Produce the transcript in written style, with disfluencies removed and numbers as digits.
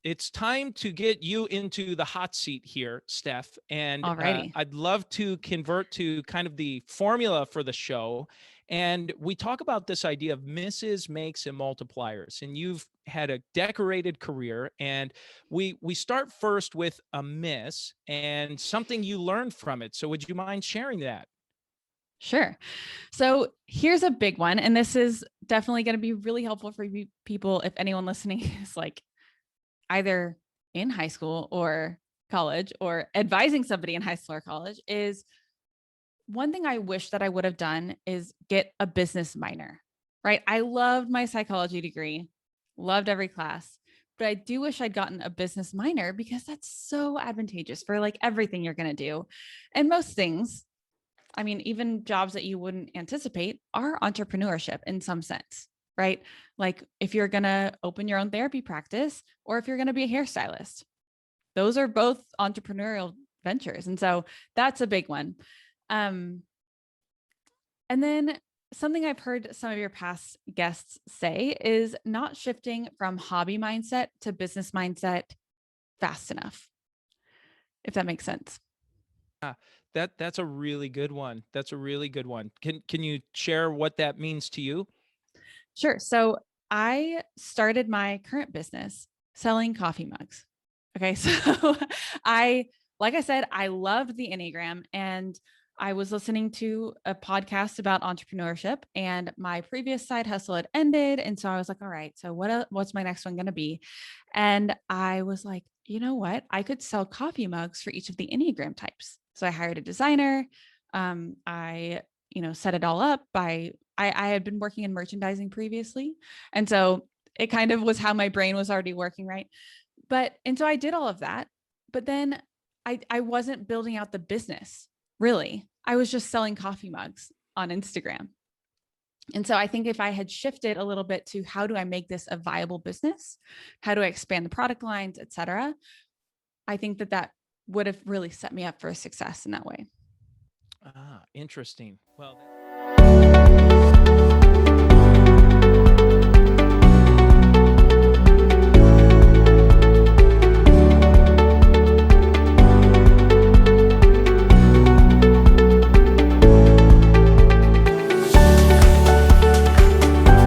it's time to get you into the hot seat here, Steph. And Alrighty. I'd love to convert to kind of the formula for the show. And we talk about this idea of misses, makes, and multipliers. And you've had a decorated career. And we start first with a miss and something you learned from it. So would you mind sharing that? Sure. So here's a big one. And this is definitely going to be really helpful for people. If anyone listening is like either in high school or college or advising somebody in high school or college, is one thing I wish that I would have done is get a business minor, right? I loved my psychology degree, loved every class, but I do wish I'd gotten a business minor because that's so advantageous for like everything you're going to do. And most things, I mean, even jobs that you wouldn't anticipate are entrepreneurship in some sense, right? Like if you're going to open your own therapy practice or if you're going to be a hairstylist, those are both entrepreneurial ventures. And so that's a big one. Um, and then something I've heard some of your past guests say is not shifting from hobby mindset to business mindset fast enough, if that makes sense. That's a really good one. That's a really good one. Can you share what that means to you? Sure. So I started my current business selling coffee mugs. Okay. So like I said, I loved the Enneagram and I was listening to a podcast about entrepreneurship and my previous side hustle had ended. And so I was like, all right, so what's my next one going to be? And I was like, you know what? I could sell coffee mugs for each of the Enneagram types. So I hired a designer. I set it all up I had been working in merchandising previously. And so it kind of was how my brain was already working, right? And so I did all of that, but then I wasn't building out the business really. I was just selling coffee mugs on Instagram. And so I think if I had shifted a little bit to how do I make this a viable business? How do I expand the product lines, et cetera? I think that would have really set me up for success in that way. Ah, interesting. Well,